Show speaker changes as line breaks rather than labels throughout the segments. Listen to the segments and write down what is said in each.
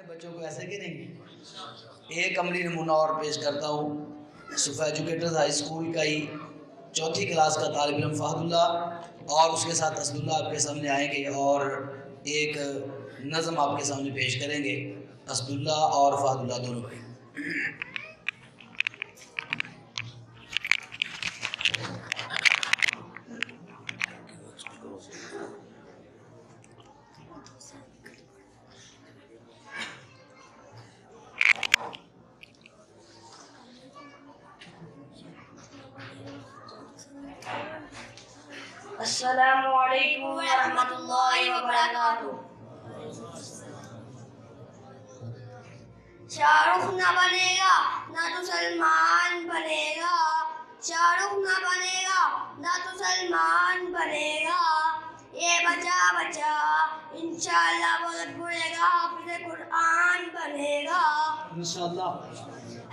بچوں کو ایسے کہ نہیں. ایک عملی نمونہ اور پیش کرتا ہوں. صفا ایجوکیٹر ہائی اسکول کا ہی چوتھی کلاس کا طالب علم فہداللہ اور اس کے ساتھ اسداللہ آپ کے سامنے آئیں گے اور ایک نظم آپ کے سامنے پیش کریں گے. اسداللہ اور فہداللہ دونوں بھائی.
السلام علیکم ورحمۃ اللہ وبرکاتہ. شاہ رخ نہ بنے گا نہ تو سلمان بنے گا، شاہ رخ نہ بنے گا نہ تو سلمان بنے گا، یہ بچہ بچہ انشاءاللہ بہت پڑے گا، حافظ قرآن بنے گا انشاءاللہ.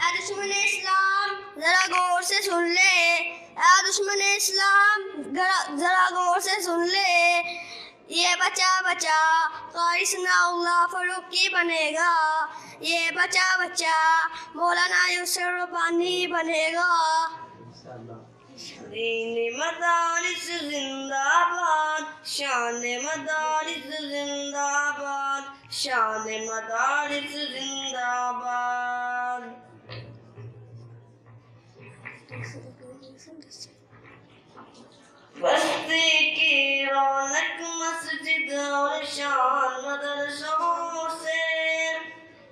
اے دشمن اسلام ذرا غور سے سن لے، اے دشمن اسلام ذرا غور سے سن لے، یہ بچہ بچہ قاری ثناءاللہ فاروقی بنے گا، یہ بچہ بچہ مولانا یوسف ربانی بنے گا. دین مدارس زندہ باد، شان مدارس زندہ باد، شان مدارس زندہ باد. بستی کی رونق مسجد اور شان مدرسوں سے،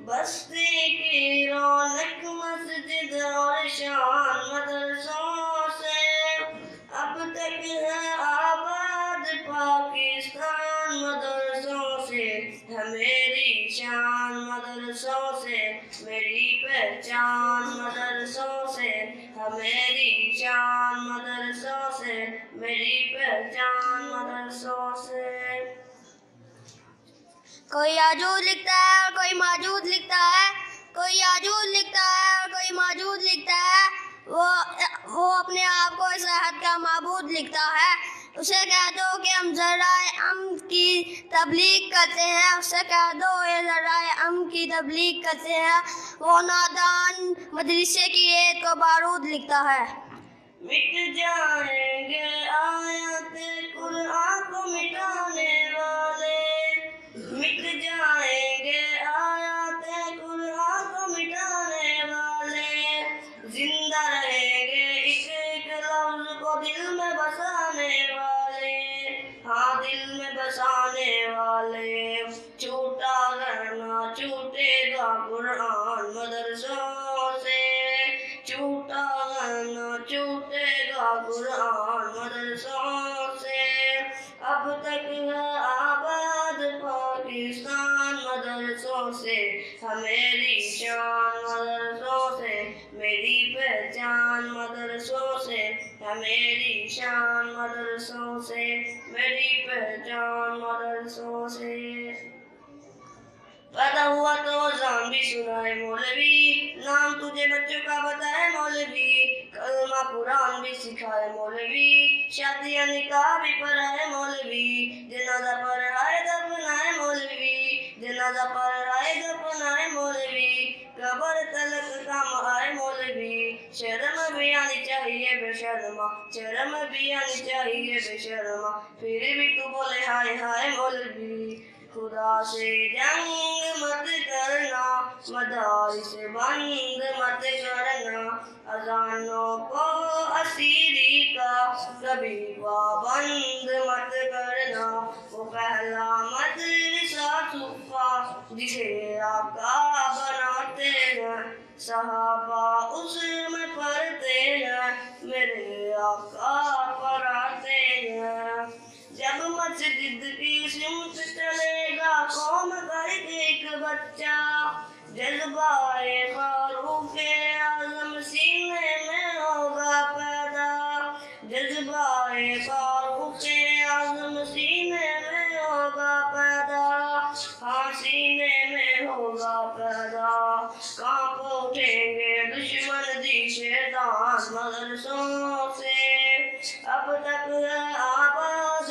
بستی کی رونق مسجد اور شان مدرسوں سے، اب تک ہے آباد پاکستان مدرسوں سے، ہے میری شان مدرسوں سے، میری پہچان مدرسوں سے، ہے میری شان مدرسوں سے، میری پہچان مدرسوں سے. کوئی یاجوج لکھتا ہے اور کوئی ماجوج لکھتا ہے، کوئی یاجوج لکھتا ہے اور کوئی ماجوج لکھتا ہے، وہ اپنے آپ کو اس احد کا معبود لکھتا ہے. اسے کہہ دو کہ ہم ذرائع امن کی تبلیغ کرتے ہیں، اسے کہہ دو یہ ذرائع امن کی تبلیغ کرتے ہیں، وہ نادان مدرسے کی ریت کو بارود لکھتا ہے. مٹ جائیں گے آیات قرآن کو مٹانے والے، مٹ جائیں گے آیات قرآن کو مٹانے والے، زندہ رہیں گے ایک ایک لفظ کو دل میں بسانے والے، ہاں دل میں بسانے والے. چھوٹا گھرنا چھوٹے گا قرآن مدرسوں سے، چھوٹا گھرنا چھوٹے گا قرآن مدرسوں سے، اب تک ہے آباد پاکستان مدرسوں سے، میری شان مدرسوں سے، میری پہچان مدرسوں سے، میری شان مدرسوں سے، میری پہچان مدرسوں سے. پیدا ہوا تو اذان بھی سنائے مولوی، نام تجھے بچوں کا بتائے مولوی، کلمہ قرآن بھی سکھائے مولوی، شادیاں نکاح بھی پڑھائے مولوی، جنازہ پڑھائے دفنائے مولوی، جنازہ پڑھائے دفنائے مولوی، قبر تلک کام آئے مولوی. شرم بھی آنی چاہیے بے شرما، شرم بھی آنی چاہیے بے شرما، پھر بھی تو بولے ہائے ہائے مولوی. خدا سے جنگ مت کرنا، مدارس بند مت کرنا، اذانوں کو اسیری کا کبھی پابند مت کرنا. وہ پہلا مدرسہ صفا جسے آقا بناتے ہیں، صحابہ اس میں پڑھتے ہیں، میرے آقا پڑھاتے ہیں. جب مسجد کی سمت چلے گا قوم کا ایک بچہ، جذبہ فاروق اعظم سینے میں ہوگا پیدا، جذبہ فاروق اعظم سینے میں ہوگا پیدا، ہاں سینے میں ہوگا پیدا. کانپ اٹھیں گے دشمن دی شیطان مدرسوں سے، اب تک ہے آباد